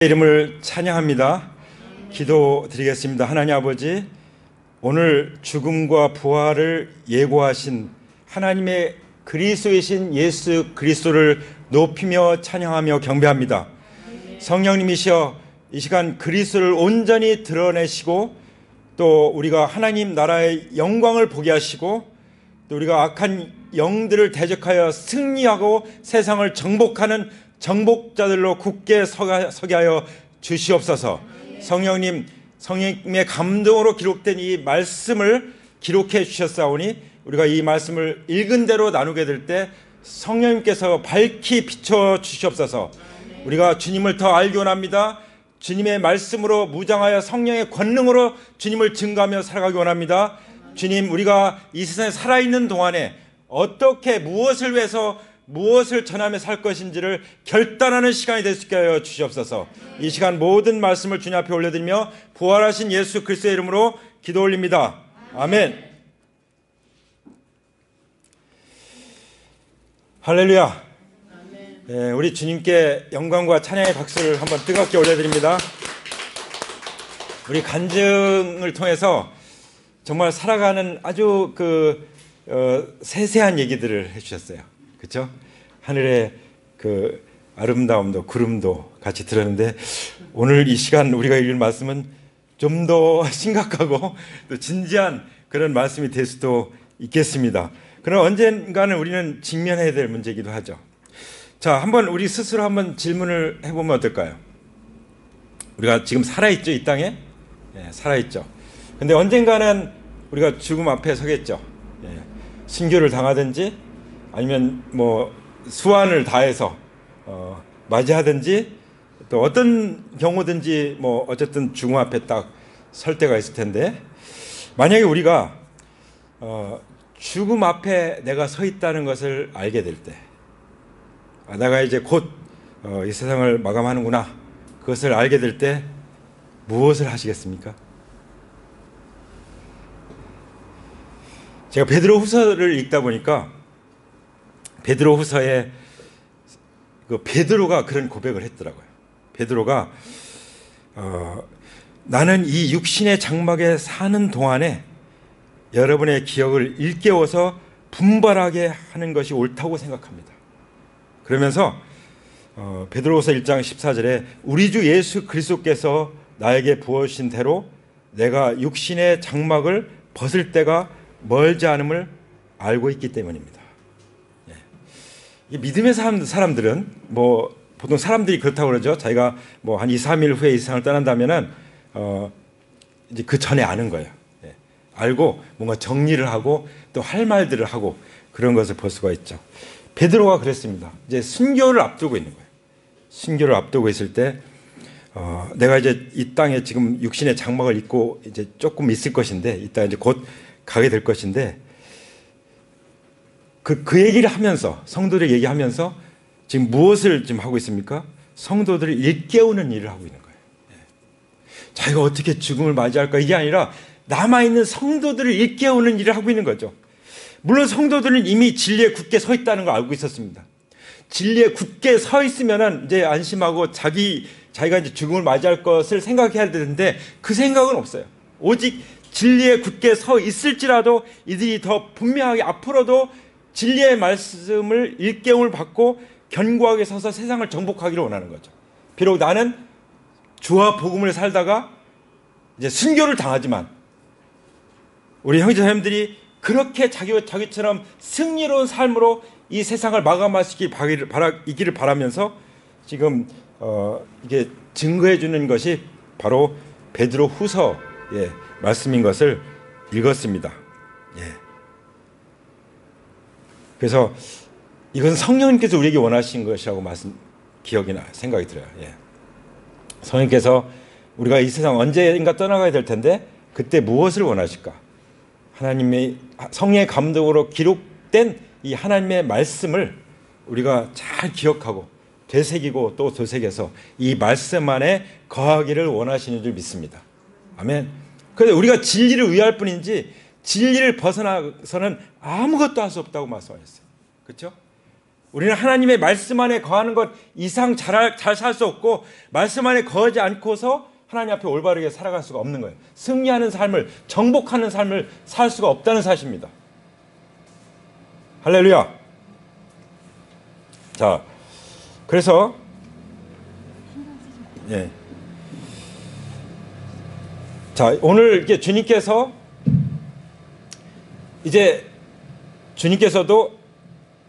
이름을 찬양합니다. 기도드리겠습니다. 하나님 아버지, 오늘 죽음과 부활을 예고하신 하나님의 그리스도이신 예수 그리스도를 높이며 찬양하며 경배합니다. 성령님이시여 이 시간 그리스도를 온전히 드러내시고 또 우리가 하나님 나라의 영광을 보게 하시고 또 우리가 악한 영들을 대적하여 승리하고 세상을 정복하는 정복자들로 굳게 서게 하여 주시옵소서. 성령님의 감동으로 기록된 이 말씀을 기록해 주셨사오니 우리가 이 말씀을 읽은 대로 나누게 될 때 성령님께서 밝히 비춰 주시옵소서. 우리가 주님을 더 알기 원합니다. 주님의 말씀으로 무장하여 성령의 권능으로 주님을 증거하며 살아가기 원합니다. 주님, 우리가 이 세상에 살아있는 동안에 어떻게 무엇을 위해서 무엇을 전하며 살 것인지를 결단하는 시간이 될 수 있게 하여 주시옵소서. 이 시간 모든 말씀을 주님 앞에 올려드리며 부활하신 예수 그리스도의 이름으로 기도 올립니다. 아멘. 할렐루야. 네, 우리 주님께 영광과 찬양의 박수를 한번 뜨겁게 올려드립니다. 우리 간증을 통해서 정말 살아가는 아주 세세한 얘기들을 해주셨어요. 그렇죠? 하늘의 그 아름다움도 구름도 같이 들었는데 오늘 이 시간 우리가 읽을 말씀은 좀 더 심각하고 또 진지한 그런 말씀이 될 수도 있겠습니다. 그러나 언젠가는 우리는 직면해야 될 문제이기도 하죠. 자, 한번 우리 스스로 한번 질문을 해보면 어떨까요? 우리가 지금 살아있죠, 이 땅에? 예, 살아있죠. 근데 언젠가는 우리가 죽음 앞에 서겠죠. 예, 순교를 당하든지 아니면 뭐 수완을 다해서 맞이하든지 또 어떤 경우든지 뭐 어쨌든 죽음 앞에 딱 설 때가 있을 텐데, 만약에 우리가 죽음 앞에 내가 서 있다는 것을 알게 될 때, 내가 이제 곧 이 세상을 마감하는구나, 그것을 알게 될 때 무엇을 하시겠습니까? 제가 베드로후서를 읽다 보니까 베드로후서에 베드로가 그런 고백을 했더라고요. 베드로가 나는 이 육신의 장막에 사는 동안에 여러분의 기억을 일깨워서 분발하게 하는 것이 옳다고 생각합니다. 그러면서 베드로후서 1장 14절에 우리 주 예수 그리스도께서 나에게 부어주신 대로 내가 육신의 장막을 벗을 때가 멀지 않음을 알고 있기 때문입니다. 예. 믿음의 사람들은 뭐 보통 사람들이 그렇다고 그러죠. 자기가 뭐 한 2, 3일 후에 이 세상을 떠난다면은 이제 그 전에 아는 거예요. 예. 알고 뭔가 정리를 하고 또 할 말들을 하고 그런 것을 볼 수가 있죠. 베드로가 그랬습니다. 이제 순교를 앞두고 있는 거예요. 순교를 앞두고 있을 때 내가 이제 이 땅에 지금 육신의 장막을 입고 이제 조금 있을 것인데 이따 이제 곧 가게 될 것인데 그 얘기를 하면서 성도들 얘기하면서 지금 무엇을 지금 하고 있습니까? 성도들을 일깨우는 일을 하고 있는 거예요. 자기가 어떻게 죽음을 맞이할까 이게 아니라 남아있는 성도들을 일깨우는 일을 하고 있는 거죠. 물론 성도들은 이미 진리에 굳게 서 있다는 걸 알고 있었습니다. 진리에 굳게 서 있으면 이제 안심하고 자기가 이제 죽음을 맞이할 것을 생각해야 되는데 그 생각은 없어요. 오직 진리에 굳게 서 있을지라도 이들이 더 분명하게 앞으로도 진리의 말씀을 일깨움을 받고 견고하게 서서 세상을 정복하기를 원하는 거죠. 비록 나는 주와 복음을 살다가 이제 순교를 당하지만 우리 형제자매들이 그렇게 자기처럼 승리로운 삶으로 이 세상을 마감하시기를 바라면서 지금 이게 증거해 주는 것이 바로 베드로 후서의 말씀인 것을 읽었습니다. 예. 그래서 이건 성령님께서 우리에게 원하신 것이라고 생각이 들어요. 예. 성령님께서 우리가 이 세상 언젠가 떠나가야 될 텐데 그때 무엇을 원하실까? 하나님의 성령의 감동으로 기록된 이 하나님의 말씀을 우리가 잘 기억하고 되새기고 또 되새겨서 이 말씀 안에 거하기를 원하시는 줄 믿습니다. 아멘. 그런데 우리가 진리를 의할 뿐인지 진리를 벗어나서는 아무것도 할 수 없다고 말씀하셨어요. 그렇죠? 우리는 하나님의 말씀 안에 거하는 것 이상 잘 살 수 없고 말씀 안에 거하지 않고서 하나님 앞에 올바르게 살아갈 수가 없는 거예요. 승리하는 삶을, 정복하는 삶을 살 수가 없다는 사실입니다. 할렐루야. 자, 그래서 예. 자, 오늘 이렇게 주님께서도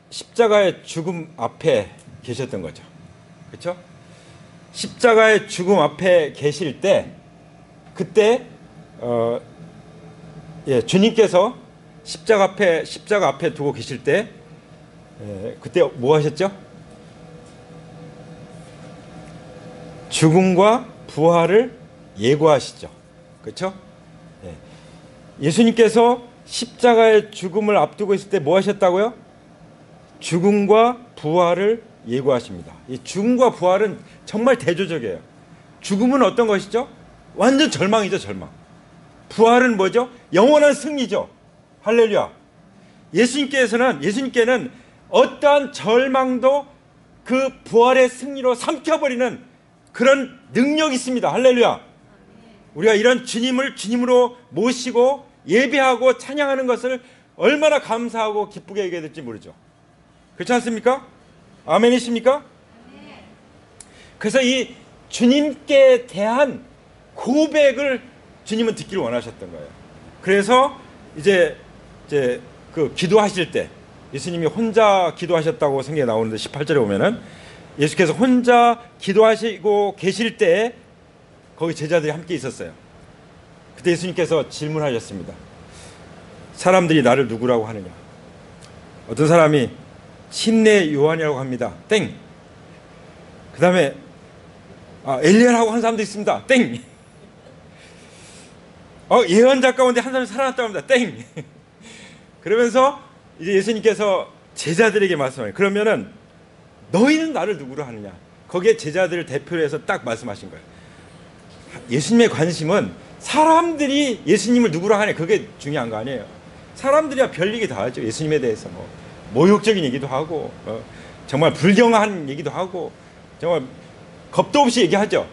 십자가의 죽음 앞에 계셨던 거죠. 그렇죠? 십자가의 죽음 앞에 계실 때 그때 주님께서 십자가 앞에 두고 계실 때 그때 뭐 하셨죠? 죽음과 부활을 예고하시죠. 그렇죠? 예수님께서 십자가의 죽음을 앞두고 있을 때 뭐 하셨다고요? 죽음과 부활을 예고하십니다. 이 죽음과 부활은 정말 대조적이에요. 죽음은 어떤 것이죠? 완전 절망이죠, 절망. 부활은 뭐죠? 영원한 승리죠. 할렐루야. 예수님께는 어떠한 절망도 그 부활의 승리로 삼켜버리는 그런 능력이 있습니다. 할렐루야. 우리가 이런 주님을 주님으로 모시고 예배하고 찬양하는 것을 얼마나 감사하고 기쁘게 얘기해야 될지 모르죠. 그렇지 않습니까? 아멘이십니까? 그래서 이 주님께 대한 고백을 주님은 듣기를 원하셨던 거예요. 그래서 이제 그 기도하실 때 예수님이 혼자 기도하셨다고 성경에 나오는데 18절에 보면은 예수께서 혼자 기도하시고 계실 때 거기 제자들이 함께 있었어요. 그때 예수님께서 질문하셨습니다. 사람들이 나를 누구라고 하느냐? 어떤 사람이 신내 요한이라고 합니다. 땡. 그 다음에 엘리야라고 하는 사람도 있습니다. 땡. 예언자 가운데 한 사람이 살아났다고 합니다. 땡. 그러면서 이제 예수님께서 제자들에게 말씀하세요. 그러면은 너희는 나를 누구로 하느냐? 거기에 제자들을 대표로 해서 딱 말씀하신 거예요. 예수님의 관심은 사람들이 예수님을 누구로 하냐, 그게 중요한 거 아니에요. 사람들이야 별 얘기 다 하죠. 예수님에 대해서 모욕적인 얘기도 하고 정말 불경한 얘기도 하고 정말 겁도 없이 얘기하죠.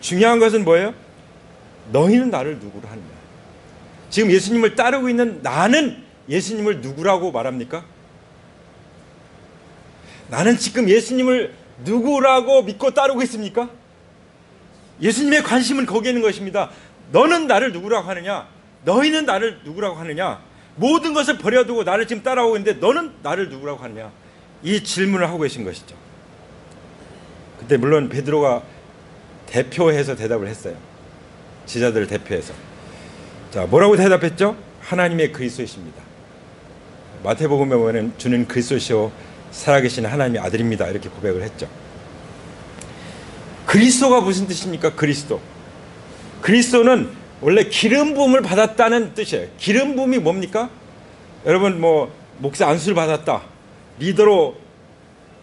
중요한 것은 뭐예요? 너희는 나를 누구로 하느냐? 지금 예수님을 따르고 있는 나는 예수님을 누구라고 말합니까? 나는 지금 예수님을 누구라고 믿고 따르고 있습니까? 예수님의 관심은 거기에 있는 것입니다. 너는 나를 누구라고 하느냐? 너희는 나를 누구라고 하느냐? 모든 것을 버려두고 나를 지금 따라오고 있는데 너는 나를 누구라고 하느냐? 이 질문을 하고 계신 것이죠. 그때 물론 베드로가 대표해서 대답을 했어요. 제자들을 대표해서. 자, 뭐라고 대답했죠? 하나님의 그리스도이십니다. 마태복음에 보면 주는 그리스도시요 살아계신 하나님의 아들입니다. 이렇게 고백을 했죠. 그리스도가 무슨 뜻입니까? 그리스도는 원래 기름 부음을 받았다는 뜻이에요. 기름 부음이 뭡니까? 여러분 목사 안수를 받았다, 리더로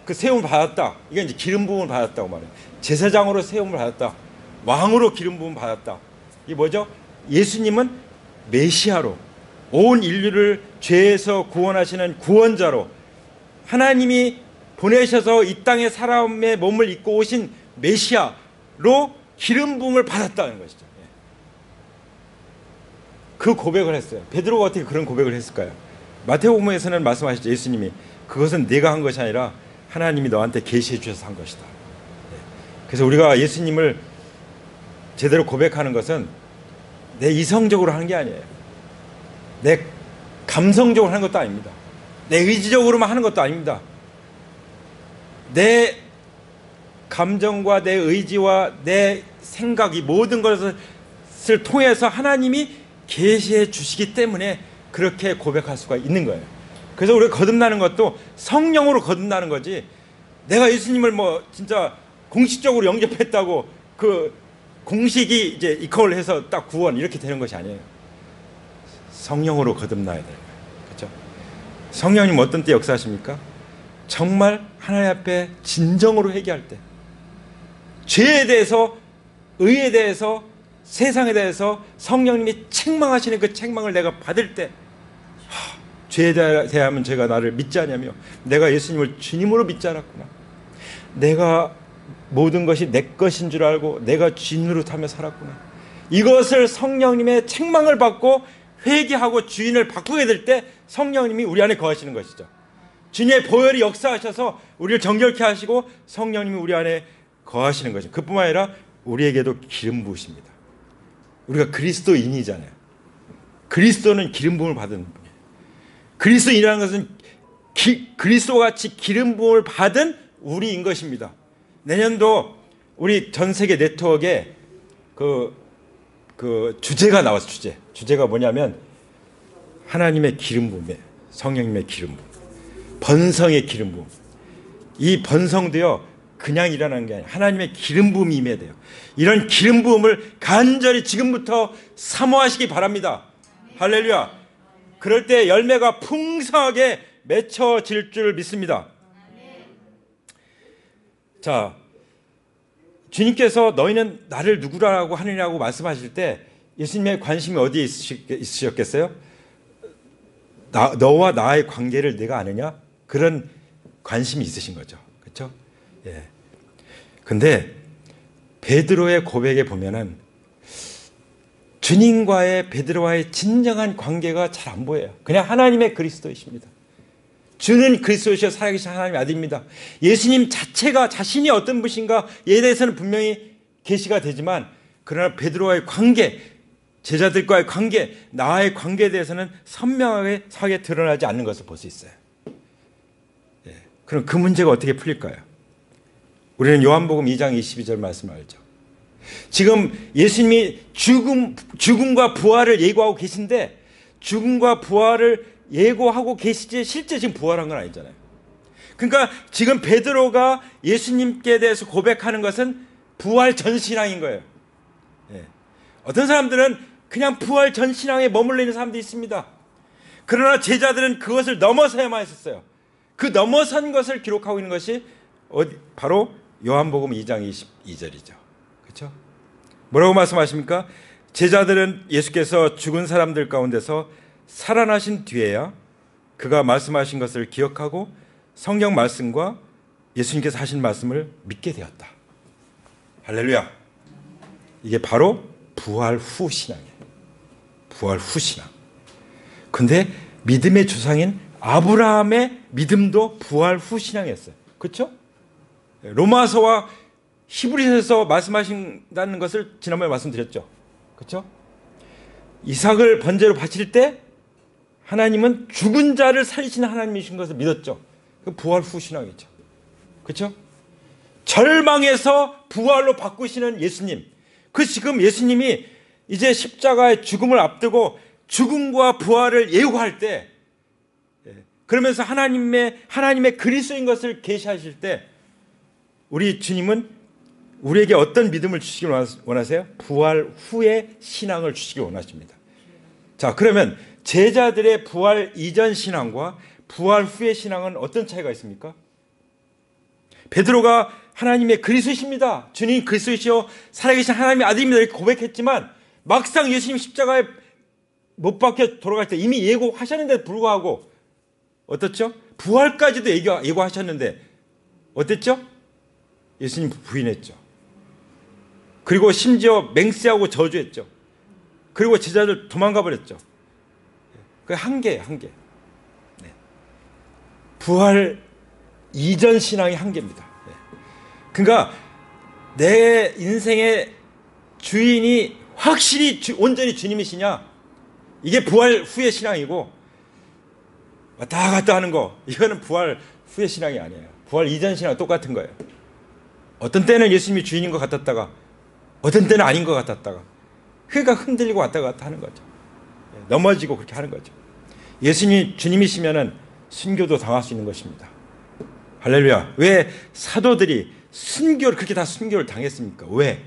그 세움을 받았다, 이게 이제 기름 부음을 받았다고 말해요. 제사장으로 세움을 받았다, 왕으로 기름 부음을 받았다. 이게 뭐죠? 예수님은 메시아로 온 인류를 죄에서 구원하시는 구원자로 하나님이 보내셔서 이 땅에 사람의 몸을 입고 오신 메시아로 기름 부음을 받았다는 것이죠. 그 고백을 했어요. 베드로가 어떻게 그런 고백을 했을까요? 마태복음에서는 말씀하셨죠. 예수님이 그것은 내가 한 것이 아니라 하나님이 너한테 계시해 주셔서 한 것이다. 그래서 우리가 예수님을 제대로 고백하는 것은 내 이성적으로 하는 게 아니에요. 내 감성적으로 하는 것도 아닙니다. 내 의지적으로만 하는 것도 아닙니다. 내 감정과 내 의지와 내 생각이 모든 것을 통해서 하나님이 계시해 주시기 때문에 그렇게 고백할 수가 있는 거예요. 그래서 우리가 거듭나는 것도 성령으로 거듭나는 거지, 내가 예수님을 진짜 공식적으로 영접했다고 그 공식이 이제 이퀄 해서 딱 구원 이렇게 되는 것이 아니에요. 성령으로 거듭나야 돼요. 그렇죠? 성령님 어떤 때 역사하십니까? 정말 하나님 앞에 진정으로 회개할 때, 죄에 대해서, 의에 대해서, 세상에 대해서 성령님이 책망하시는 그 책망을 내가 받을 때 죄에 대하면 죄가 나를 믿지 않냐며 내가 예수님을 주님으로 믿지 않았구나. 내가 모든 것이 내 것인 줄 알고 내가 주인 노릇하며 살았구나. 이것을 성령님의 책망을 받고 회개하고 주인을 바꾸게 될 때 성령님이 우리 안에 거하시는 것이죠. 주님의 보혈이 역사하셔서 우리를 정결케 하시고 성령님이 우리 안에 거하시는 거죠. 그뿐만 아니라 우리에게도 기름 부으십니다. 우리가 그리스도인이잖아요. 그리스도는 기름 부음을 받은 분이에요. 그리스도인이라는 것은 그리스도같이 기름 부음을 받은 우리인 것입니다. 내년도 우리 전 세계 네트워크에 그 주제가 나왔어. 주제가 뭐냐면 하나님의 기름 부음이에요. 성령님의 기름 부음, 번성의 기름 부음. 이 번성도요 그냥 일어나는 게 아니라 하나님의 기름 부음이 임해야 돼요. 이런 기름 부음을 간절히 지금부터 사모하시기 바랍니다. 할렐루야. 그럴 때 열매가 풍성하게 맺혀질 줄 믿습니다. 자, 주님께서 너희는 나를 누구라고 하느냐고 말씀하실 때 예수님의 관심이 어디에 있으셨겠어요? 너와 나의 관계를 내가 아느냐? 그런 관심이 있으신 거죠. 그렇죠? 예. 근데 베드로의 고백에 보면은 주님과의 베드로와의 진정한 관계가 잘 안 보여요. 그냥 하나님의 그리스도이십니다. 주는 그리스도시여 살아계신 하나님의 아들입니다. 예수님 자체가 자신이 어떤 분인가에 대해서는 분명히 계시가 되지만 그러나 베드로와의 관계, 제자들과의 관계, 나와의 관계에 대해서는 선명하게 드러나지 않는 것을 볼 수 있어요. 예. 그럼 그 문제가 어떻게 풀릴까요? 우리는 요한복음 2장 22절 말씀을 알죠. 지금 예수님이 죽음과 부활을 예고하고 계신데 죽음과 부활을 예고하고 계시지 실제 지금 부활한 건 아니잖아요. 그러니까 지금 베드로가 예수님께 대해서 고백하는 것은 부활 전 신앙인 거예요. 예. 어떤 사람들은 그냥 부활 전 신앙에 머물러 있는 사람도 있습니다. 그러나 제자들은 그것을 넘어서야만 했었어요. 그 넘어선 것을 기록하고 있는 것이 바로 요한복음 2장 22절이죠. 그렇죠? 뭐라고 말씀하십니까? 제자들은 예수께서 죽은 사람들 가운데서 살아나신 뒤에야 그가 말씀하신 것을 기억하고 성경 말씀과 예수님께서 하신 말씀을 믿게 되었다. 할렐루야. 이게 바로 부활 후 신앙이에요. 부활 후 신앙. 근데 믿음의 조상인 아브라함의 믿음도 부활 후 신앙이었어요. 그렇죠? 로마서와 히브리서에서 말씀하신다는 것을 지난번에 말씀드렸죠. 그렇죠? 이삭을 번제로 바칠 때 하나님은 죽은 자를 살리시는 하나님이신 것을 믿었죠. 그 부활 후 신앙이죠. 그렇죠? 절망에서 부활로 바꾸시는 예수님. 그 지금 예수님이 이제 십자가의 죽음을 앞두고 죽음과 부활을 예고할 때 그러면서 하나님의 그리스도인 것을 계시하실 때 우리 주님은 우리에게 어떤 믿음을 주시길 원하세요? 부활 후의 신앙을 주시길 원하십니다. 자, 그러면 제자들의 부활 이전 신앙과 부활 후의 신앙은 어떤 차이가 있습니까? 베드로가 하나님의 그리스도이십니다. 주님 그리스도이시오 살아계신 하나님의 아들입니다. 이렇게 고백했지만 막상 예수님 십자가에 못 박혀 돌아갈 때 이미 예고하셨는데도 불구하고 어떻죠? 부활까지도 예고하셨는데 어땠죠? 예수님 부인했죠. 그리고 심지어 맹세하고 저주했죠. 그리고 제자들 도망가 버렸죠. 그 한계예요, 한계. 네. 부활 이전 신앙이 한계입니다. 네. 그러니까 내 인생의 주인이 확실히 온전히 주님이시냐? 이게 부활 후의 신앙이고 왔다 갔다 하는 거 이거는 부활 후의 신앙이 아니에요. 부활 이전 신앙은 똑같은 거예요. 어떤 때는 예수님이 주인인 것 같았다가 어떤 때는 아닌 것 같았다가 그러니까 흔들리고 왔다 갔다 하는 거죠. 넘어지고 그렇게 하는 거죠. 예수님이 주님이시면은 순교도 당할 수 있는 것입니다. 할렐루야. 왜 사도들이 순교를 그렇게 다 순교를 당했습니까? 왜?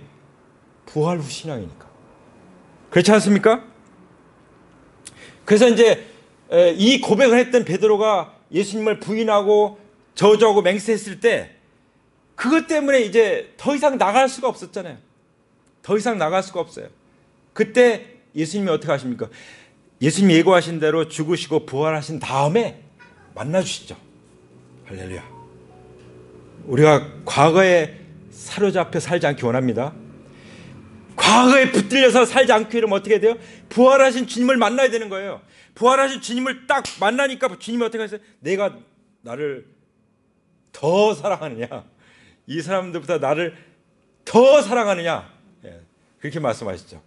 부활 후 신앙이니까. 그렇지 않습니까? 그래서 이제 이 고백을 했던 베드로가 예수님을 부인하고 저주하고 맹세했을 때 그것 때문에 이제 더 이상 나갈 수가 없었잖아요. 더 이상 나갈 수가 없어요. 그때 예수님이 어떻게 하십니까? 예수님 예고하신 대로 죽으시고 부활하신 다음에 만나주시죠. 할렐루야. 우리가 과거에 사로잡혀 살지 않기 원합니다. 과거에 붙들려서 살지 않기로 하면 어떻게 돼요? 부활하신 주님을 만나야 되는 거예요. 부활하신 주님을 딱 만나니까 주님이 어떻게 하세요? 내가 나를 더 사랑하느냐, 이 사람들보다 나를 더 사랑하느냐, 그렇게 말씀하시죠.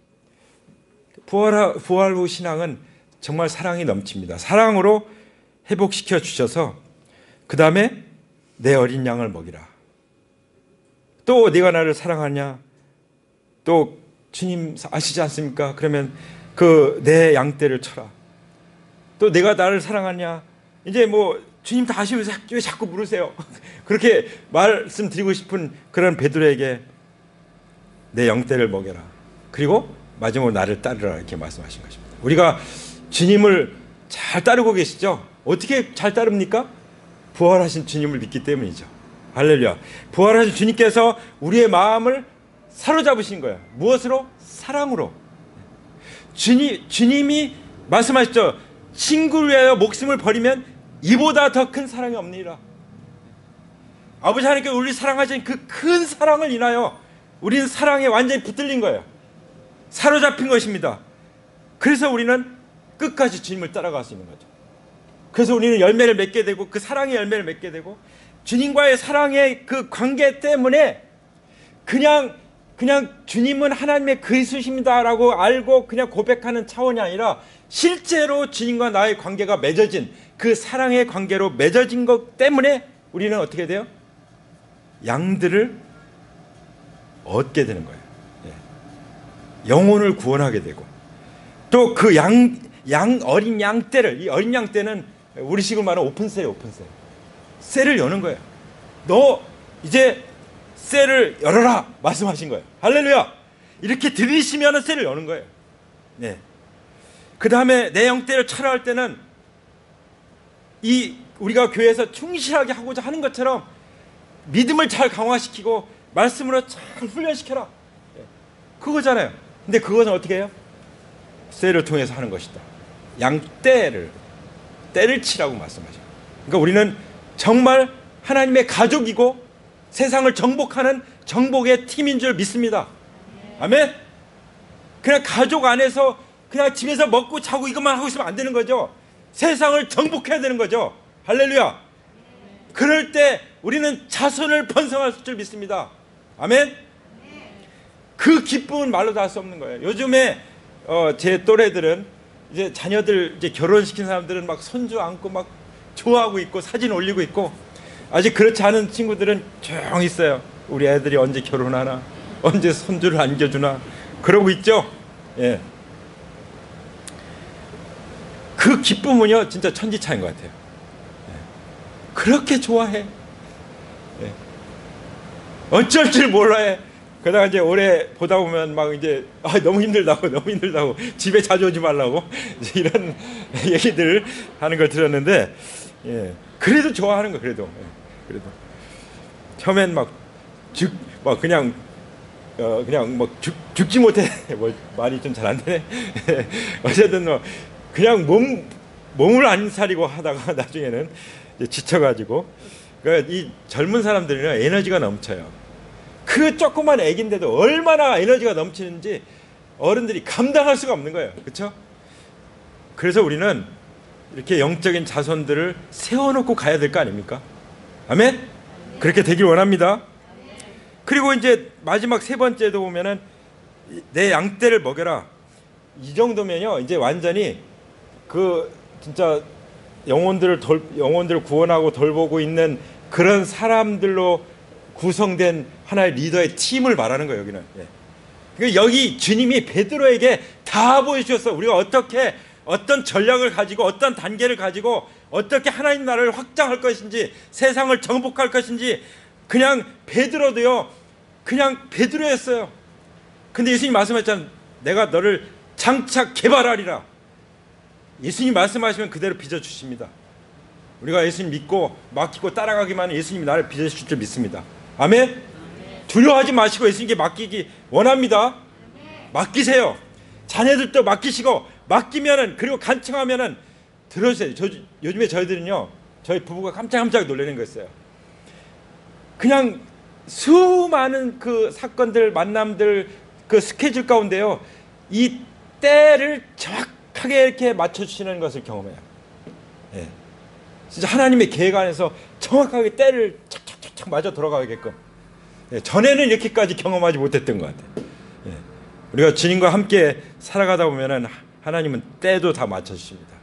부활 후 신앙은 정말 사랑이 넘칩니다. 사랑으로 회복시켜 주셔서 그 다음에 내 어린 양을 먹이라. 또 네가 나를 사랑하냐? 또 주님 아시지 않습니까? 그러면 그 내 양떼를 쳐라. 또 내가 나를 사랑하냐? 이제 뭐 주님 다 아시면서 왜 자꾸 물으세요? 그렇게 말씀드리고 싶은 그런 베드로에게 내 양떼를 먹여라. 그리고 마지막으로 나를 따르라, 이렇게 말씀하신 것입니다. 우리가 주님을 잘 따르고 계시죠? 어떻게 잘 따릅니까? 부활하신 주님을 믿기 때문이죠. 할렐루야. 부활하신 주님께서 우리의 마음을 사로잡으신 거예요. 무엇으로? 사랑으로. 주님이 말씀하셨죠. 친구를 위하여 목숨을 버리면 이보다 더 큰 사랑이 없느니라. 아버지 하나님께서 우리를 사랑하신 그 큰 사랑을 인하여 우리는 사랑에 완전히 붙들린 거예요. 사로잡힌 것입니다. 그래서 우리는 끝까지 주님을 따라갈 수 있는 거죠. 그래서 우리는 열매를 맺게 되고, 그 사랑의 열매를 맺게 되고, 주님과의 사랑의 그 관계 때문에 그냥 주님은 하나님의 그리스도십니다라고 알고 그냥 고백하는 차원이 아니라 실제로 주님과 나의 관계가 맺어진, 그 사랑의 관계로 맺어진 것 때문에 우리는 어떻게 돼요? 양들을 얻게 되는 거예요. 영혼을 구원하게 되고, 또 그 어린 양떼를, 이 어린 양떼는 우리식으로 말하면 오픈셀이에요. 오픈셀. 셀을 여는 거예요. 너 이제 셀을 열어라 말씀하신 거예요. 할렐루야. 이렇게 들이시면 셀을 여는 거예요. 네. 그 다음에 내 양떼를 쳐라 할 때는 우리가 교회에서 충실하게 하고자 하는 것처럼 믿음을 잘 강화시키고 말씀으로 잘 훈련시켜라, 그거잖아요. 근데 그것은 어떻게 해요? 셀을 통해서 하는 것이다. 양떼를 떼를 치라고 말씀하죠. 그러니까 우리는 정말 하나님의 가족이고 세상을 정복하는 정복의 팀인 줄 믿습니다. 아멘. 그냥 가족 안에서 그냥 집에서 먹고 자고 이것만 하고 있으면 안 되는 거죠. 세상을 정복해야 되는 거죠. 할렐루야. 그럴 때 우리는 자손을 번성할 줄 믿습니다. 아멘. 그 기쁨은 말로 다 할 수 없는 거예요. 요즘에 제 또래들은 이제 자녀들 이제 결혼시킨 사람들은 막 손주 안고 막 좋아하고 있고 사진 올리고 있고, 아직 그렇지 않은 친구들은 조용히 있어요. 우리 애들이 언제 결혼하나, 언제 손주를 안겨주나 그러고 있죠. 예. 그 기쁨은요 진짜 천지차이인 것 같아요. 예. 그렇게 좋아해. 예. 어쩔 줄 몰라해. 그러다가 이제 오래 보다 보면 막 이제 너무 힘들다고 집에 자주 오지 말라고 이런 얘기들 하는 걸 들었는데, 예. 그래도 좋아하는 거. 그래도 처음엔 그냥 죽지 못해. 뭐 말이 좀 잘 안 되네. 어쨌든 그냥 몸을 안 사리고 하다가 나중에는 이제 지쳐가지고, 그러니까 이 젊은 사람들은 에너지가 넘쳐요. 그 조그만 애기인데도 얼마나 에너지가 넘치는지 어른들이 감당할 수가 없는 거예요. 그렇죠? 그래서 우리는 이렇게 영적인 자손들을 세워놓고 가야 될 거 아닙니까? 아멘? 그렇게 되길 원합니다. 그리고 이제 마지막 세 번째도 보면은 내 양떼를 먹여라. 이 정도면요 이제 완전히 그 진짜 영혼들을 구원하고 돌보고 있는 그런 사람들로 구성된 하나의 리더의 팀을 말하는 거예요. 여기는. 그러니까 여기 주님이 베드로에게 다 보여주셨어. 우리가 어떤 전략을 가지고 어떤 단계를 가지고 어떻게 하나님 나라를 확장할 것인지, 세상을 정복할 것인지. 그냥 베드로도요 그냥 베드로였어요. 근데 예수님 말씀하셨잖아요. 내가 너를 장차 개발하리라. 예수님 말씀하시면 그대로 빚어주십니다. 우리가 예수님 믿고 맡기고 따라가기만 하면 예수님이 나를 빚어주실 줄 믿습니다. 아멘? 두려워하지 마시고 예수님께 맡기기 원합니다. 맡기세요. 자녀들도 맡기시고 맡기면은, 그리고 간청하면은 들어주세요. 요즘에 저희들은요, 저희 부부가 깜짝깜짝 놀라는 거 있어요. 그냥 수많은 그 사건들, 만남들, 그 스케줄 가운데요, 이 때를 정확하게 이렇게 맞춰주시는 것을 경험해요. 예. 진짜 하나님의 계획 안에서 정확하게 때를 착착착착 맞아 돌아가게끔. 예. 전에는 이렇게까지 경험하지 못했던 것 같아요. 예. 우리가 주님과 함께 살아가다 보면은 하나님은 때도 다 맞춰주십니다.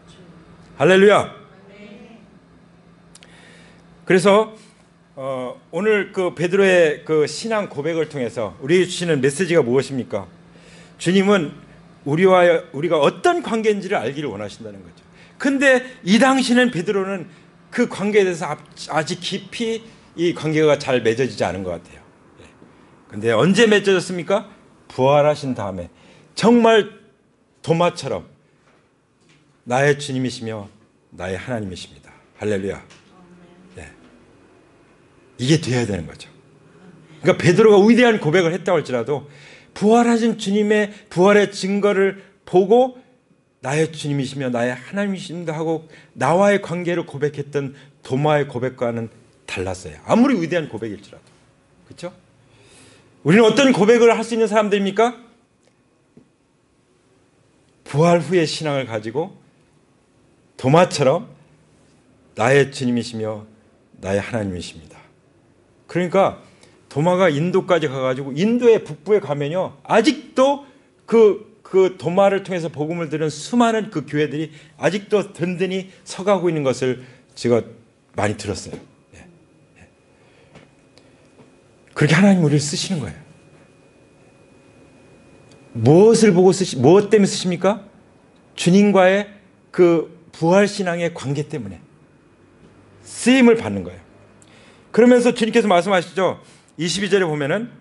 할렐루야. 그래서 오늘 그 베드로의 그 신앙 고백을 통해서 우리에게 주시는 메시지가 무엇입니까? 주님은 우리가 어떤 관계인지를 알기를 원하신다는 거죠. 근데 이 당시는 베드로는 그 관계에 대해서 아직 깊이 이 관계가 잘 맺어지지 않은 것 같아요. 근데 언제 맺어졌습니까? 부활하신 다음에 정말 도마처럼 나의 주님이시며 나의 하나님이십니다. 할렐루야. 네. 이게 돼야 되는 거죠. 그러니까 베드로가 위대한 고백을 했다고 할지라도 부활하신 주님의 부활의 증거를 보고 나의 주님이시며 나의 하나님이십니다 하고 나와의 관계를 고백했던 도마의 고백과는 달랐어요. 아무리 위대한 고백일지라도. 그렇죠? 우리는 어떤 고백을 할 수 있는 사람들입니까? 부활 후의 신앙을 가지고 도마처럼 나의 주님이시며 나의 하나님이십니다. 그러니까 도마가 인도까지 가가지고 인도의 북부에 가면요, 아직도 그 도마를 통해서 복음을 들은 수많은 그 교회들이 아직도 든든히 서가고 있는 것을 제가 많이 들었어요. 예. 예. 그렇게 하나님 우리를 쓰시는 거예요. 무엇을 보고 무엇 때문에 쓰십니까? 주님과의 그 부활신앙의 관계 때문에 쓰임을 받는 거예요. 그러면서 주님께서 말씀하시죠. 22절에 보면은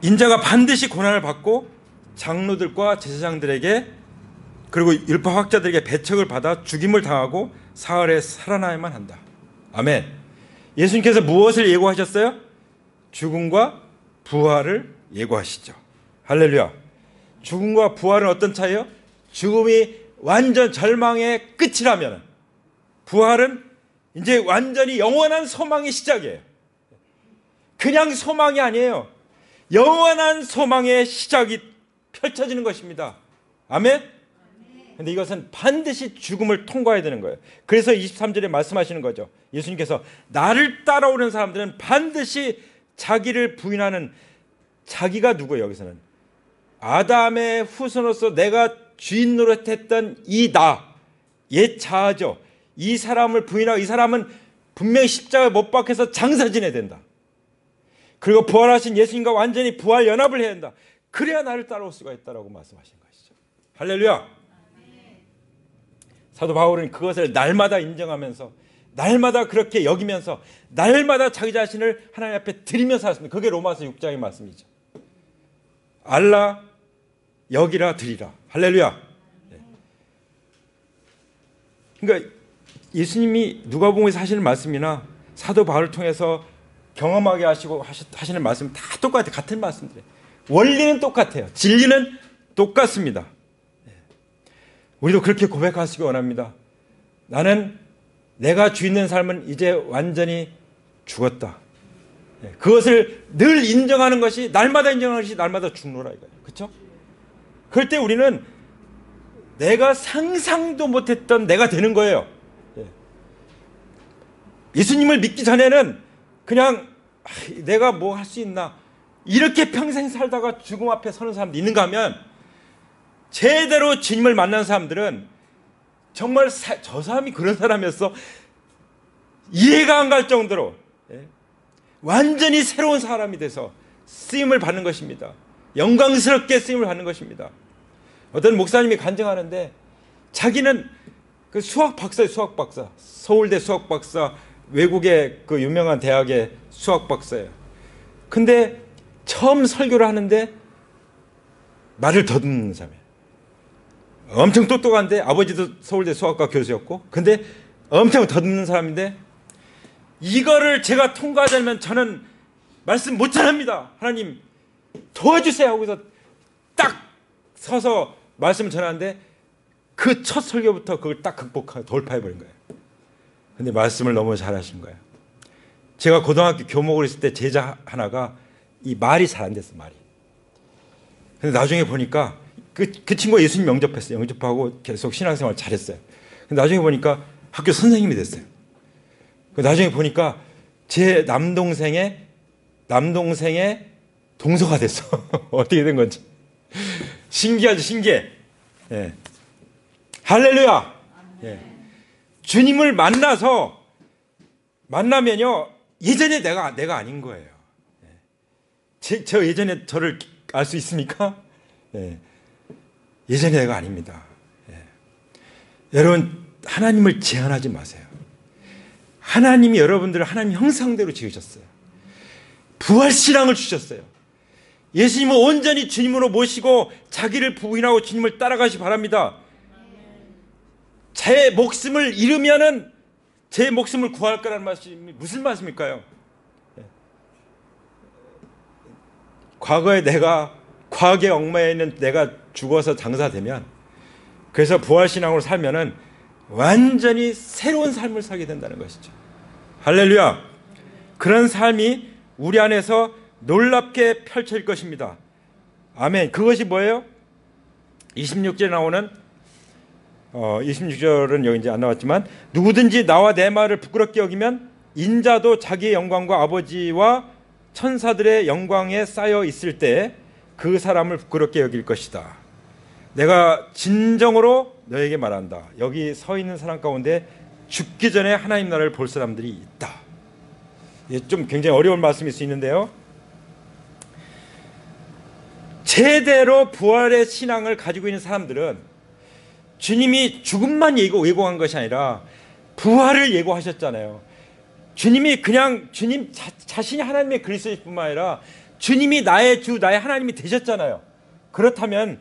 인자가 반드시 고난을 받고 장로들과 제사장들에게 그리고 율법학자들에게 배척을 받아 죽임을 당하고 사흘에 살아나야만 한다. 아멘. 예수님께서 무엇을 예고하셨어요? 죽음과 부활을 예고하시죠. 할렐루야. 죽음과 부활은 어떤 차이요? 죽음이 완전 절망의 끝이라면 부활은 이제 완전히 영원한 소망의 시작이에요. 그냥 소망이 아니에요. 영원한 소망의 시작이 펼쳐지는 것입니다. 아멘? 근데 이것은 반드시 죽음을 통과해야 되는 거예요. 그래서 23절에 말씀하시는 거죠. 예수님께서 나를 따라오는 사람들은 반드시 자기를 부인하는, 자기가 누구예요? 여기서는 아담의 후손으로서 내가 주인 노릇했던 이 나, 옛 자아죠. 이 사람을 부인하고 이 사람은 분명히 십자가에 못 박혀서 장사 지내야 된다. 그리고 부활하신 예수님과 완전히 부활 연합을 해야 된다. 그래야 나를 따라올 수가 있다라고 말씀하신 것이죠. 할렐루야. 사도 바울은 그것을 날마다 인정하면서 날마다 그렇게 여기면서 날마다 자기 자신을 하나님 앞에 드리며 살았습니다. 그게 로마서 6장의 말씀이죠. 알라, 여기라, 드리라. 할렐루야. 네. 그러니까 예수님이 누가복음에서 하시는 말씀이나 사도 바울을 통해서 경험하게 하시고 하시는 말씀 다 똑같아요. 같은 말씀들이에요. 원리는 똑같아요. 진리는 똑같습니다. 네. 우리도 그렇게 고백하시기 원합니다. 나는 내가 주 있는 삶은 이제 완전히 죽었다. 네. 그것을 늘 인정하는 것이, 날마다 인정하는 것이 날마다 죽노라 이거예요. 그렇죠? 그럴 때 우리는 내가 상상도 못했던 내가 되는 거예요. 네. 예수님을 믿기 전에는 그냥 내가 뭐 할 수 있나 이렇게 평생 살다가 죽음 앞에 서는 사람도 있는가 하면, 제대로 주님을 만난 사람들은 정말 저 사람이 그런 사람이었어 이해가 안 갈 정도로 완전히 새로운 사람이 돼서 쓰임을 받는 것입니다. 영광스럽게 쓰임을 받는 것입니다. 어떤 목사님이 간증하는데 자기는 그 수학 박사예요. 수학 박사. 서울대 수학 박사, 외국의 그 유명한 대학의 수학 박사예요. 근데 처음 설교를 하는데 말을 더듬는 사람이에요. 엄청 똑똑한데 아버지도 서울대 수학과 교수였고, 근데 엄청 더듬는 사람인데 이거를 제가 통과하려면 저는 말씀 못 전합니다. 하나님 도와주세요 하고서 딱 서서 말씀을 전하는데 그 첫 설교부터 그걸 딱 돌파해버린 거예요. 근데 말씀을 너무 잘하신 거예요. 제가 고등학교 교목을 했을 때 제자 하나가 이 말이 잘 안 됐어, 말이. 근데 나중에 보니까 그 친구가 예수님 영접했어요. 영접하고 계속 신앙생활 잘했어요. 근데 나중에 보니까 학교 선생님이 됐어요. 나중에 보니까 제 남동생의 동서가 됐어. 어떻게 된 건지. 신기하죠, 신기해. 예. 할렐루야. 예. 주님을 만나면요, 예전에 내가 아닌 거예요. 예. 저 예전에 저를 알 수 있습니까? 예. 예전에 내가 아닙니다. 예. 여러분, 하나님을 제한하지 마세요. 하나님이 여러분들을 하나님 형상대로 지으셨어요. 부활신앙을 주셨어요. 예수님을 온전히 주님으로 모시고 자기를 부인하고 주님을 따라가시 바랍니다. 제 목숨을 잃으면은 제 목숨을 구할 거라는 말씀이 무슨 말씀일까요? 과거에 얽매여 있는 내가 죽어서 장사되면, 그래서 부활신앙으로 살면은 완전히 새로운 삶을 살게 된다는 것이죠. 할렐루야. 그런 삶이 우리 안에서 놀랍게 펼쳐질 것입니다. 아멘. 그것이 뭐예요? 26절에 나오는 26절은 여기 이제 안 나왔지만, 누구든지 나와 내 말을 부끄럽게 여기면 인자도 자기의 영광과 아버지와 천사들의 영광에 쌓여 있을 때 그 사람을 부끄럽게 여길 것이다. 내가 진정으로 너에게 말한다. 여기 서 있는 사람 가운데 죽기 전에 하나님 나라를 볼 사람들이 있다. 이게 좀 굉장히 어려운 말씀일 수 있는데요, 제대로 부활의 신앙을 가지고 있는 사람들은 주님이 죽음만 예고한 것이 아니라 부활을 예고하셨잖아요. 주님이 그냥 주님 자신이 하나님의 그리스도일 뿐만 아니라 주님이 나의 주, 나의 하나님이 되셨잖아요. 그렇다면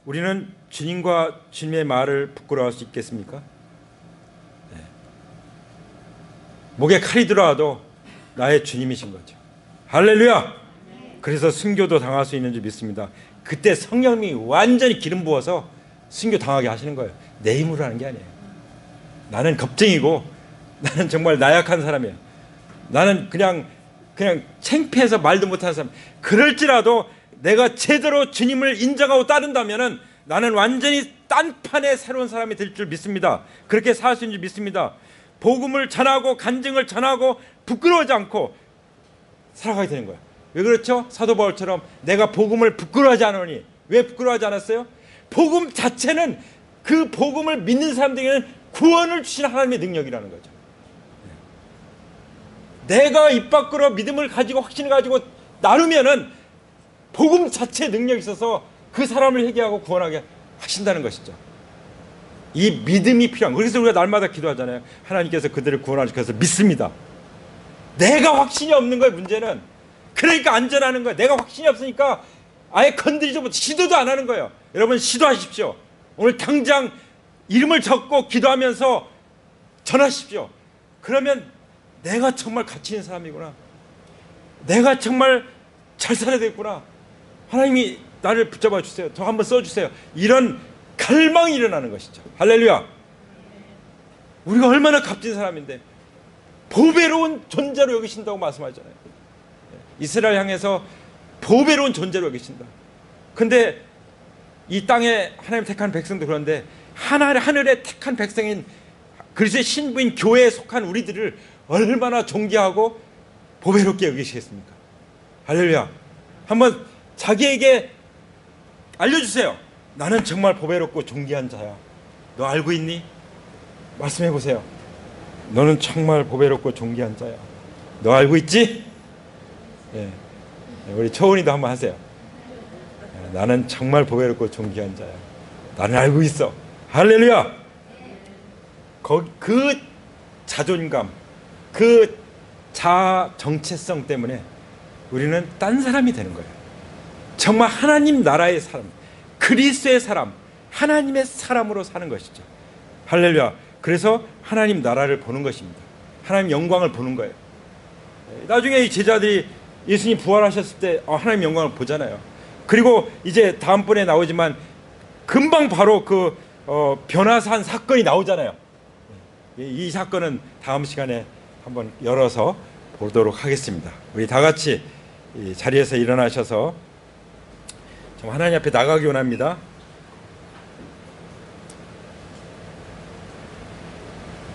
우리는 주님과 주님의 말을 부끄러워할 수 있겠습니까? 네. 목에 칼이 들어와도 나의 주님이신 거죠. 할렐루야. 그래서 순교도 당할 수 있는 줄 믿습니다. 그때 성령이 완전히 기름 부어서 순교 당하게 하시는 거예요. 내 힘으로 하는 게 아니에요. 나는 겁쟁이고, 나는 정말 나약한 사람이에요. 나는 그냥 창피해서 말도 못하는 사람. 그럴지라도 내가 제대로 주님을 인정하고 따른다면은 나는 완전히 딴판의 새로운 사람이 될 줄 믿습니다. 그렇게 살 수 있는 줄 믿습니다. 복음을 전하고 간증을 전하고 부끄러워하지 않고 살아가게 되는 거예요. 왜 그렇죠? 사도 바울처럼 내가 복음을 부끄러워하지 않으니. 왜 부끄러워하지 않았어요? 복음 자체는, 그 복음을 믿는 사람들에게는 구원을 주신 하나님의 능력이라는 거죠. 내가 입 밖으로 믿음을 가지고 확신을 가지고 나누면은 복음 자체의 능력이 있어서 그 사람을 회개하고 구원하게 하신다는 것이죠. 이 믿음이 필요한 거예요. 그래서 우리가 날마다 기도하잖아요. 하나님께서 그들을 구원하셔서 믿습니다. 내가 확신이 없는 거예요, 문제는. 그러니까 안전하는 거예요. 내가 확신이 없으니까 아예 건드리지 못해 시도도 안 하는 거예요. 여러분, 시도하십시오. 오늘 당장 이름을 적고 기도하면서 전하십시오. 그러면 내가 정말 가치 있는 사람이구나, 내가 정말 잘 살아야 되겠구나, 하나님이 나를 붙잡아 주세요, 저 한번 써주세요, 이런 갈망이 일어나는 것이죠. 할렐루야. 우리가 얼마나 값진 사람인데 보배로운 존재로 여기신다고 말씀하잖아요. 이스라엘 향해서 보배로운 존재로 여기신다. 근데 이 땅에 하나님 택한 백성도 그런데 하늘에 택한 백성인 그리스도의 신부인 교회에 속한 우리들을 얼마나 존귀하고 보배롭게 여기시겠습니까? 할렐루야. 한번 자기에게 알려주세요. 나는 정말 보배롭고 존귀한 자야. 너 알고 있니? 말씀해 보세요. 너는 정말 보배롭고 존귀한 자야. 너 알고 있지? 예. 우리 초은이도 한번 하세요. 예. 나는 정말 보배롭고 존귀한 자야. 나는 알고 있어. 할렐루야. 그 자존감, 그 자아 정체성 때문에 우리는 딴 사람이 되는 거예요. 정말 하나님 나라의 사람, 그리스도의 사람, 하나님의 사람으로 사는 것이죠. 할렐루야. 그래서 하나님 나라를 보는 것입니다. 하나님 영광을 보는 거예요. 나중에 이 제자들이 예수님 부활하셨을 때 하나님 영광을 보잖아요. 그리고 이제 다음번에 나오지만 금방 바로 그 변화산 사건이 나오잖아요. 이 사건은 다음 시간에 한번 열어서 보도록 하겠습니다. 우리 다 같이 이 자리에서 일어나셔서 좀 하나님 앞에 나가기 원합니다.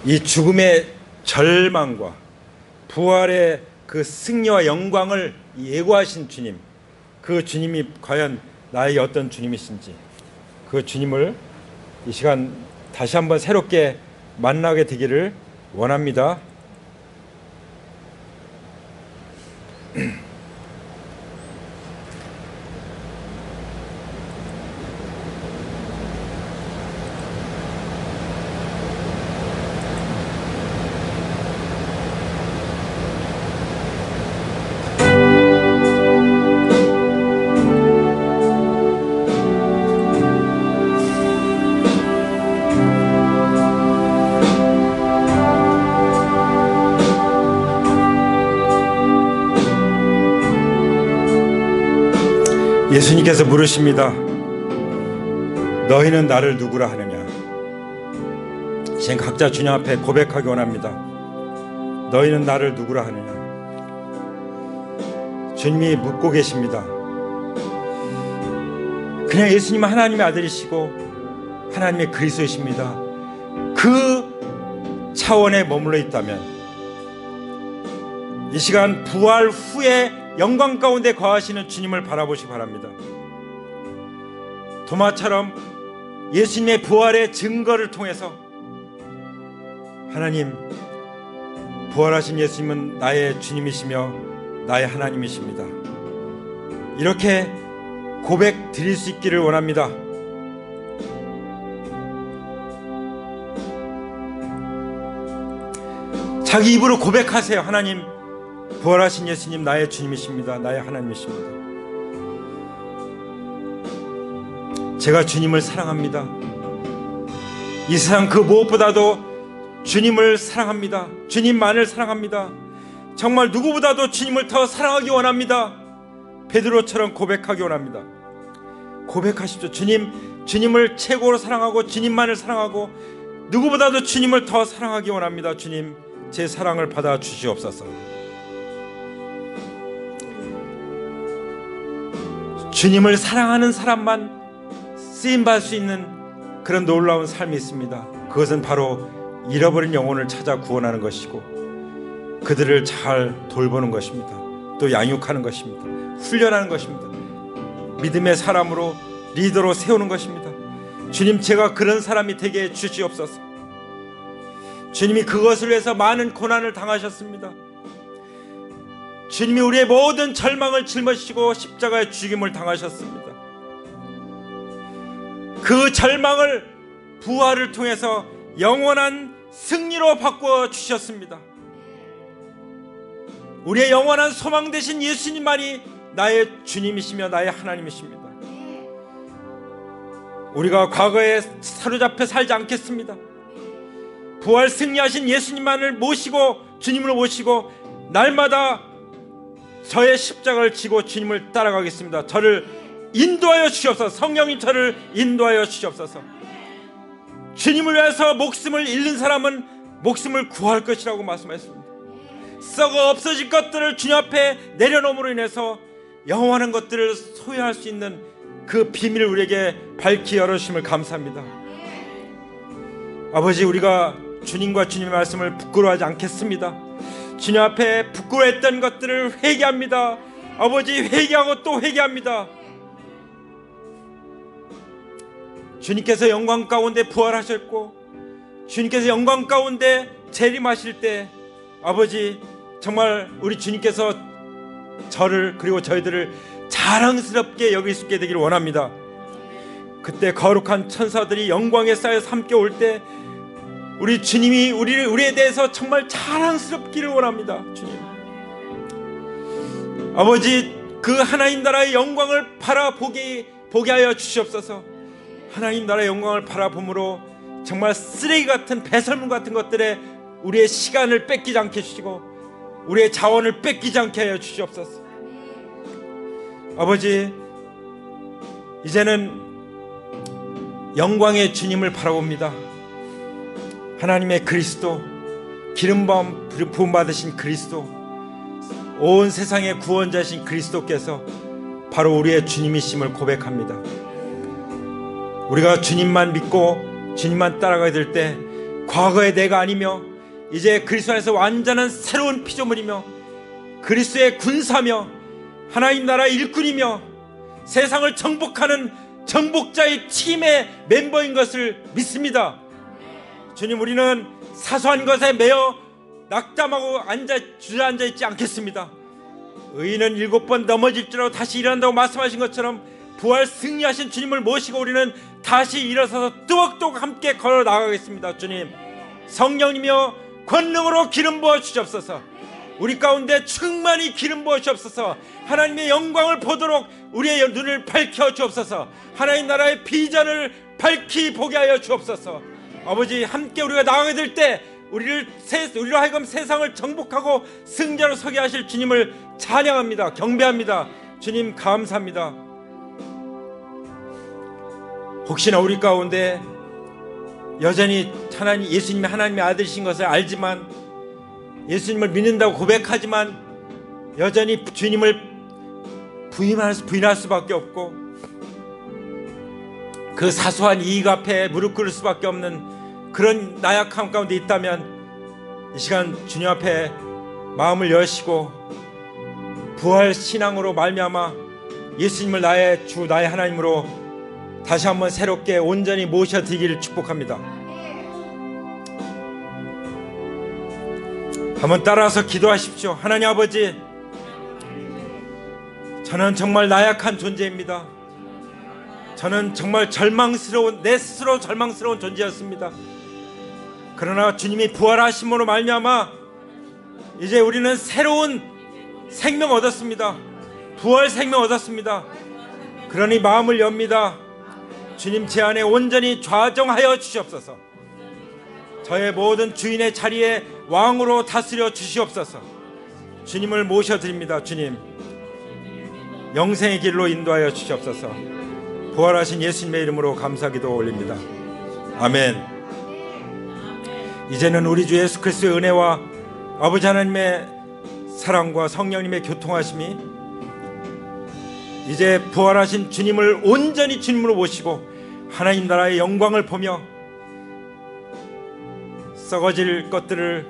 이 죽음의 절망과 부활의 그 승리와 영광을 예고하신 주님, 그 주님이 과연 나에게 어떤 주님이신지, 그 주님을 이 시간 다시 한번 새롭게 만나게 되기를 원합니다. 예수님께서 물으십니다. 너희는 나를 누구라 하느냐? 지금 각자 주님 앞에 고백하기 원합니다. 너희는 나를 누구라 하느냐? 주님이 묻고 계십니다. 그냥 예수님은 하나님의 아들이시고 하나님의 그리스도이십니다. 그 차원에 머물러 있다면 이 시간 부활 후에 영광 가운데 거하시는 주님을 바라보시기 바랍니다. 도마처럼 예수님의 부활의 증거를 통해서 하나님, 부활하신 예수님은 나의 주님이시며 나의 하나님이십니다. 이렇게 고백 드릴 수 있기를 원합니다. 자기 입으로 고백하세요. 하나님, 부활하신 예수님 나의 주님이십니다. 나의 하나님이십니다. 제가 주님을 사랑합니다. 이 세상 그 무엇보다도 주님을 사랑합니다. 주님만을 사랑합니다. 정말 누구보다도 주님을 더 사랑하기 원합니다. 베드로처럼 고백하기 원합니다. 고백하십시오. 주님을 최고로 사랑하고 주님만을 사랑하고 누구보다도 주님을 더 사랑하기 원합니다. 주님, 제 사랑을 받아 주시옵소서. 주님을 사랑하는 사람만 쓰임받을 수 있는 그런 놀라운 삶이 있습니다. 그것은 바로 잃어버린 영혼을 찾아 구원하는 것이고 그들을 잘 돌보는 것입니다. 또 양육하는 것입니다. 훈련하는 것입니다. 믿음의 사람으로 리더로 세우는 것입니다. 주님, 제가 그런 사람이 되게 해 주시옵소서. 주님이 그것을 위해서 많은 고난을 당하셨습니다. 주님이 우리의 모든 절망을 짊어지시고 십자가의 죽임을 당하셨습니다. 그 절망을 부활을 통해서 영원한 승리로 바꾸어 주셨습니다. 우리의 영원한 소망 되신 예수님만이 나의 주님이시며 나의 하나님이십니다. 우리가 과거에 사로잡혀 살지 않겠습니다. 부활 승리하신 예수님만을 모시고 주님을 모시고 날마다 저의 십자가를 지고 주님을 따라가겠습니다. 저를 인도하여 주시옵소서. 성령님, 저를 인도하여 주시옵소서. 주님을 위해서 목숨을 잃는 사람은 목숨을 구할 것이라고 말씀하셨습니다. 썩어 없어질 것들을 주님 앞에 내려놓음으로 인해서 영원한 것들을 소유할 수 있는 그 비밀을 우리에게 밝히 열어주심을 감사합니다. 아버지, 우리가 주님과 주님의 말씀을 부끄러워하지 않겠습니다. 주님 앞에 부끄러워했던 것들을 회개합니다. 아버지, 회개하고 또 회개합니다. 주님께서 영광 가운데 부활하셨고 주님께서 영광 가운데 재림하실 때 아버지, 정말 우리 주님께서 저를 그리고 저희들을 자랑스럽게 여길 수 있게 되기를 원합니다. 그때 거룩한 천사들이 영광의 쌓여서 함께 올 때 우리 주님이 우리에 대해서 정말 자랑스럽기를 원합니다. 주님, 아버지, 그 하나님 나라의 영광을 바라보게 하여 주시옵소서. 하나님 나라의 영광을 바라봄으로 정말 쓰레기 같은 배설물 같은 것들에 우리의 시간을 뺏기지 않게 해주시고 우리의 자원을 뺏기지 않게 하여 주시옵소서. 아버지, 이제는 영광의 주님을 바라봅니다. 하나님의 그리스도, 기름 부음 받으신 그리스도, 온 세상의 구원자신 그리스도께서 바로 우리의 주님이심을 고백합니다. 우리가 주님만 믿고 주님만 따라가게 될 때 과거의 내가 아니며 이제 그리스도 안에서 완전한 새로운 피조물이며 그리스도의 군사며 하나님 나라의 일꾼이며 세상을 정복하는 정복자의 팀의 멤버인 것을 믿습니다. 주님, 우리는 사소한 것에 매여 낙담하고 주저앉아 있지 않겠습니다. 의인은 7번 넘어질지라도 다시 일어난다고 말씀하신 것처럼 부활 승리하신 주님을 모시고 우리는 다시 일어서서 뚜벅뚜벅 함께 걸어 나가겠습니다. 주님, 성령님이여 권능으로 기름 부어 주시옵소서. 우리 가운데 충만히 기름 부어 주옵소서. 하나님의 영광을 보도록 우리의 눈을 밝혀 주옵소서. 하나님 나라의 비전을 밝히 보게 하여 주옵소서. 아버지, 함께 우리가 나가게 될 때 우리로 하여금 세상을 정복하고 승자로 서게 하실 주님을 찬양합니다. 경배합니다. 주님 감사합니다. 혹시나 우리 가운데 여전히 예수님이 하나님의 아들이신 것을 알지만, 예수님을 믿는다고 고백하지만 여전히 주님을 부인할 수밖에 없고 그 사소한 이익 앞에 무릎 꿇을 수밖에 없는 그런 나약함 가운데 있다면 이 시간 주님 앞에 마음을 여시고 부활 신앙으로 말미암아 예수님을 나의 주, 나의 하나님으로 다시 한번 새롭게 온전히 모셔드리기를 축복합니다. 한번 따라서 기도하십시오. 하나님 아버지, 저는 정말 나약한 존재입니다. 저는 정말 내 스스로 절망스러운 존재였습니다. 그러나 주님이 부활하심으로 말미암아 이제 우리는 새로운 생명 얻었습니다. 부활 생명 얻었습니다. 그러니 마음을 엽니다. 주님, 제 안에 온전히 좌정하여 주시옵소서. 저의 모든 주인의 자리에 왕으로 다스려 주시옵소서. 주님을 모셔드립니다. 주님, 영생의 길로 인도하여 주시옵소서. 부활하신 예수님의 이름으로 감사기도 올립니다. 아멘. 이제는 우리 주 예수 그리스도의 은혜와 아버지 하나님의 사랑과 성령님의 교통하심이 이제 부활하신 주님을 온전히 주님으로 모시고 하나님 나라의 영광을 보며 썩어질 것들을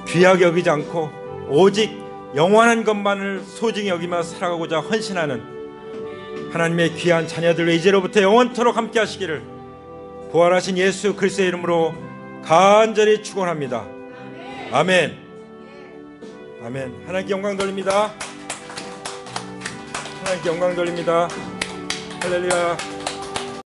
귀하게 여기지 않고 오직 영원한 것만을 소중히 여기며 살아가고자 헌신하는 하나님의 귀한 자녀들과 이제로부터 영원토록 함께 하시기를 부활하신 예수 그리스도의 이름으로 간절히 축원합니다. 아멘. 아멘. 하나님께 영광 돌립니다. 하나님께 영광 돌립니다. 할렐루야.